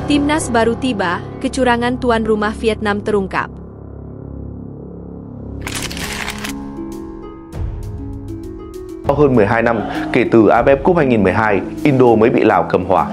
Timnas baru tiba, kecurangan tuan rumah Vietnam terungkap. Hơn 12 năm kể từ AFF Cup 2012, Indo mới bị Lào cầm hòa.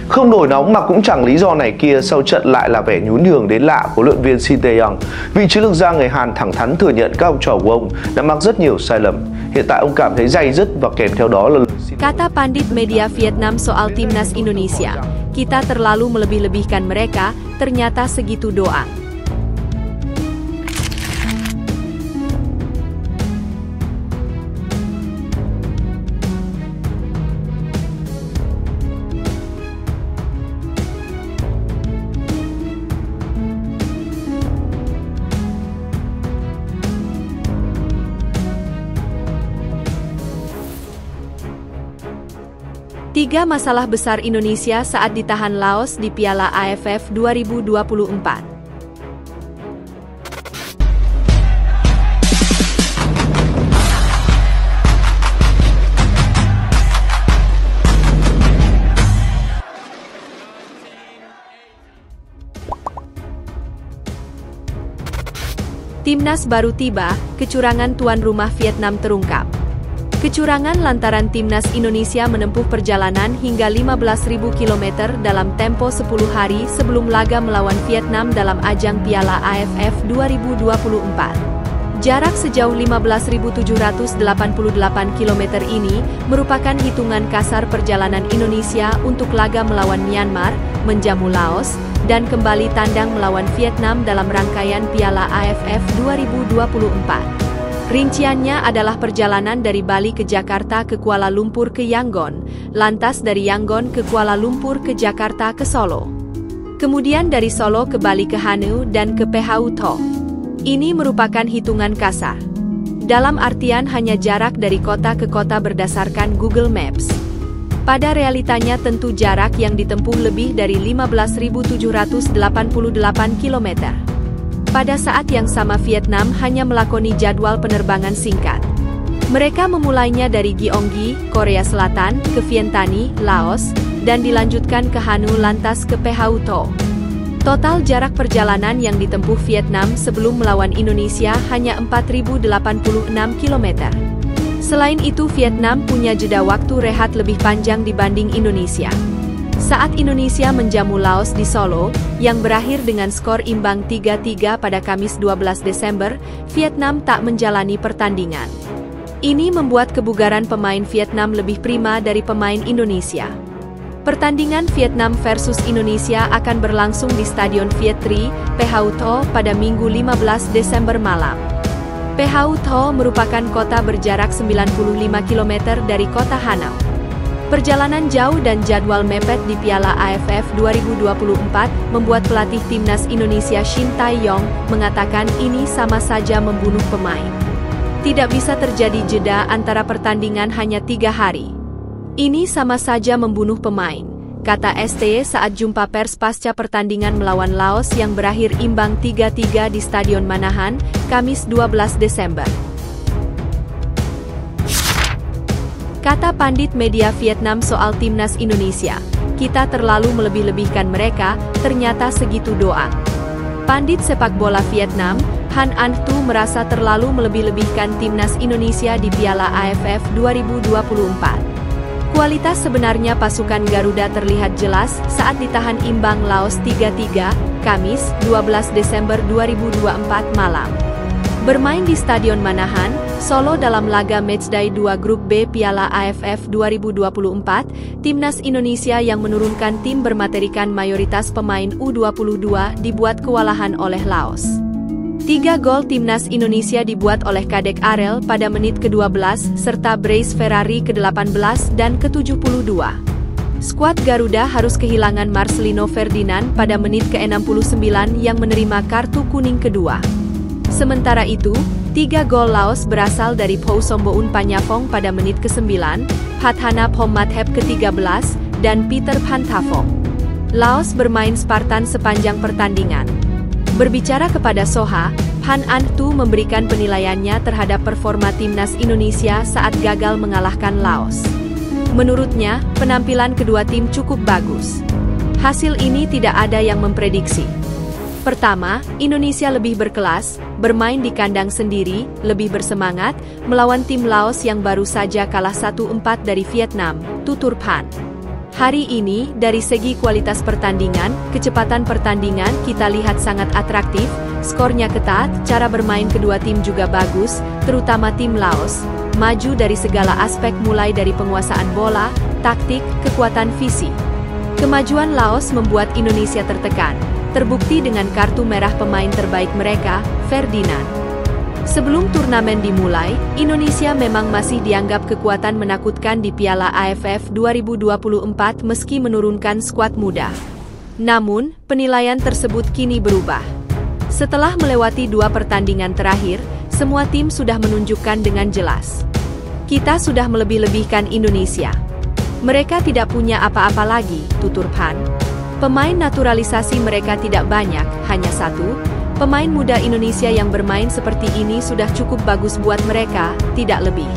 Không nổi nóng mà cũng chẳng lý do này kia, sau trận lại là vẻ nhún nhường đến lạ của huấn luyện viên Shin Tae-yong. Vị chiến lược gia người Hàn thẳng thắn thừa nhận các học trò của ông đã mắc rất nhiều sai lầm. Hiện tại ông cảm thấy day dứt và kèm theo đó là Kata pandit media Vietnam soal timnas Indonesia, kita terlalu melebih-lebihkan mereka, ternyata segitu doang. Tiga masalah besar Indonesia saat ditahan Laos di Piala AFF 2024. Timnas baru tiba, kecurangan tuan rumah Vietnam terungkap. Kecurangan lantaran timnas Indonesia menempuh perjalanan hingga 15.000 km dalam tempo 10 hari sebelum laga melawan Vietnam dalam ajang Piala AFF 2024. Jarak sejauh 15.788 km ini merupakan hitungan kasar perjalanan Indonesia untuk laga melawan Myanmar, menjamu Laos, dan kembali tandang melawan Vietnam dalam rangkaian Piala AFF 2024. Rinciannya adalah perjalanan dari Bali ke Jakarta ke Kuala Lumpur ke Yangon, lantas dari Yangon ke Kuala Lumpur ke Jakarta ke Solo. Kemudian dari Solo ke Bali ke Hanoi dan ke Phu Tho. Ini merupakan hitungan kasar. Dalam artian hanya jarak dari kota ke kota berdasarkan Google Maps. Pada realitanya tentu jarak yang ditempuh lebih dari 15.788 km. Pada saat yang sama Vietnam hanya melakoni jadwal penerbangan singkat. Mereka memulainya dari Gyeonggi, Korea Selatan, ke Vientiane, Laos, dan dilanjutkan ke Hanoi lantas ke Phu Tho. Total jarak perjalanan yang ditempuh Vietnam sebelum melawan Indonesia hanya 4.086 km. Selain itu Vietnam punya jeda waktu rehat lebih panjang dibanding Indonesia. Saat Indonesia menjamu Laos di Solo, yang berakhir dengan skor imbang 3-3 pada Kamis 12 Desember, Vietnam tak menjalani pertandingan. Ini membuat kebugaran pemain Vietnam lebih prima dari pemain Indonesia. Pertandingan Vietnam versus Indonesia akan berlangsung di Stadion Viet Tri, Phu Tho pada Minggu 15 Desember malam. Phu Tho merupakan kota berjarak 95 km dari kota Hanoi. Perjalanan jauh dan jadwal mepet di Piala AFF 2024 membuat pelatih timnas Indonesia Shin Tae-yong mengatakan ini sama saja membunuh pemain. Tidak bisa terjadi jeda antara pertandingan hanya 3 hari. Ini sama saja membunuh pemain, kata STY saat jumpa pers pasca pertandingan melawan Laos yang berakhir imbang 3-3 di Stadion Manahan, Kamis 12 Desember. Kata pandit media Vietnam soal timnas Indonesia, kita terlalu melebih-lebihkan mereka, ternyata segitu doang. Pandit sepak bola Vietnam, Han Anh Tu merasa terlalu melebih-lebihkan timnas Indonesia di Piala AFF 2024. Kualitas sebenarnya pasukan Garuda terlihat jelas saat ditahan imbang Laos 3-3, Kamis 12 Desember 2024 malam. Bermain di Stadion Manahan, Solo dalam laga Matchday 2 Grup B Piala AFF 2024, timnas Indonesia yang menurunkan tim bermaterikan mayoritas pemain U22 dibuat kewalahan oleh Laos. 3 gol timnas Indonesia dibuat oleh Kadek Arel pada menit ke-12 serta Brace Ferrari ke-18 dan ke-72. Skuad Garuda harus kehilangan Marcelino Ferdinand pada menit ke-69 yang menerima kartu kuning kedua. Sementara itu, 3 gol Laos berasal dari Phu Somboun Panyapong pada menit ke-9, Phathana Phommathep ke-13, dan Peter Phanthaphong. Laos bermain Spartan sepanjang pertandingan. Berbicara kepada Soha, Han Anh Tu memberikan penilaiannya terhadap performa timnas Indonesia saat gagal mengalahkan Laos. Menurutnya, penampilan kedua tim cukup bagus. Hasil ini tidak ada yang memprediksi. Pertama, Indonesia lebih berkelas, bermain di kandang sendiri, lebih bersemangat, melawan tim Laos yang baru saja kalah 1-4 dari Vietnam, tutur Phan. Hari ini, dari segi kualitas pertandingan, kecepatan pertandingan kita lihat sangat atraktif, skornya ketat, cara bermain kedua tim juga bagus, terutama tim Laos, maju dari segala aspek mulai dari penguasaan bola, taktik, kekuatan fisik. Kemajuan Laos membuat Indonesia tertekan. Terbukti dengan kartu merah pemain terbaik mereka, Ferdinand. Sebelum turnamen dimulai, Indonesia memang masih dianggap kekuatan menakutkan di Piala AFF 2024 meski menurunkan skuad muda. Namun, penilaian tersebut kini berubah. Setelah melewati 2 pertandingan terakhir, semua tim sudah menunjukkan dengan jelas. Kita sudah melebih-lebihkan Indonesia. Mereka tidak punya apa-apa lagi, tutur Phan. Pemain naturalisasi mereka tidak banyak, hanya 1. Pemain muda Indonesia yang bermain seperti ini sudah cukup bagus buat mereka, tidak lebih.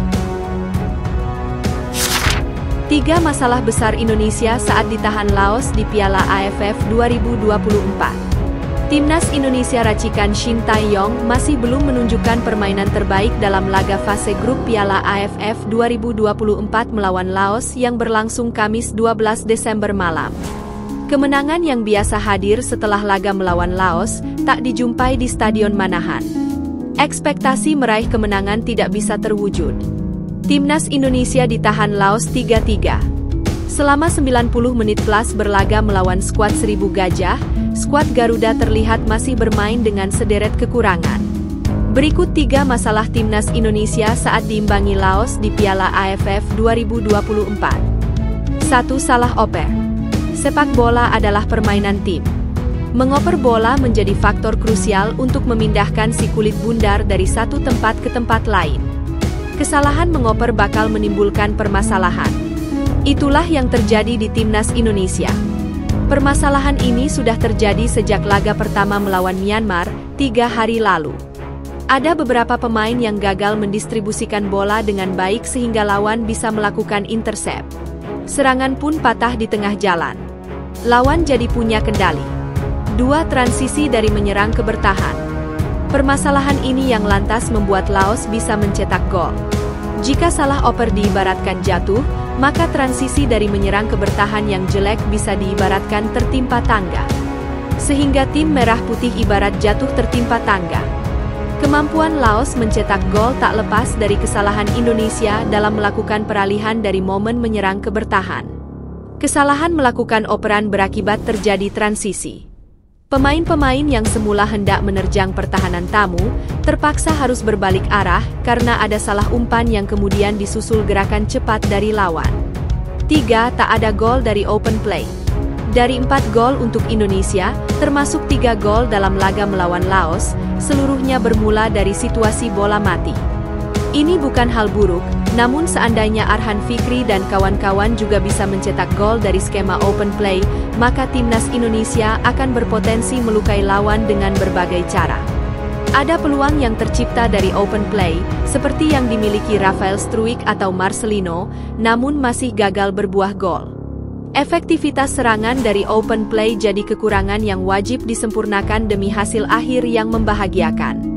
3 masalah besar Indonesia saat ditahan Laos di Piala AFF 2024. Timnas Indonesia racikan Shin Tae-yong masih belum menunjukkan permainan terbaik dalam laga fase grup Piala AFF 2024 melawan Laos yang berlangsung Kamis 12 Desember malam. Kemenangan yang biasa hadir setelah laga melawan Laos, tak dijumpai di Stadion Manahan. Ekspektasi meraih kemenangan tidak bisa terwujud. Timnas Indonesia ditahan Laos 3-3. Selama 90 menit plus berlaga melawan skuad Seribu Gajah, skuad Garuda terlihat masih bermain dengan sederet kekurangan. Berikut 3 masalah Timnas Indonesia saat diimbangi Laos di Piala AFF 2024. 1. Salah oper. Sepak bola adalah permainan tim. Mengoper bola menjadi faktor krusial untuk memindahkan si kulit bundar dari satu tempat ke tempat lain. Kesalahan mengoper bakal menimbulkan permasalahan. Itulah yang terjadi di Timnas Indonesia. Permasalahan ini sudah terjadi sejak laga pertama melawan Myanmar, 3 hari lalu. Ada beberapa pemain yang gagal mendistribusikan bola dengan baik sehingga lawan bisa melakukan intercept. Serangan pun patah di tengah jalan. Lawan jadi punya kendali. 2. Transisi dari menyerang ke bertahan. Permasalahan ini yang lantas membuat Laos bisa mencetak gol. Jika salah oper diibaratkan jatuh, maka transisi dari menyerang ke bertahan yang jelek bisa diibaratkan tertimpa tangga. Sehingga tim merah putih ibarat jatuh tertimpa tangga. Kemampuan Laos mencetak gol tak lepas dari kesalahan Indonesia dalam melakukan peralihan dari momen menyerang ke bertahan. Kesalahan melakukan operan berakibat terjadi transisi. Pemain-pemain yang semula hendak menerjang pertahanan tamu, terpaksa harus berbalik arah karena ada salah umpan yang kemudian disusul gerakan cepat dari lawan. 3. Tak ada gol dari open play. Dari 4 gol untuk Indonesia, termasuk 3 gol dalam laga melawan Laos, seluruhnya bermula dari situasi bola mati. Ini bukan hal buruk, namun seandainya Arhan Fikri dan kawan-kawan juga bisa mencetak gol dari skema open play, maka Timnas Indonesia akan berpotensi melukai lawan dengan berbagai cara. Ada peluang yang tercipta dari open play, seperti yang dimiliki Rafael Struijk atau Marcelino, namun masih gagal berbuah gol. Efektivitas serangan dari open play jadi kekurangan yang wajib disempurnakan demi hasil akhir yang membahagiakan.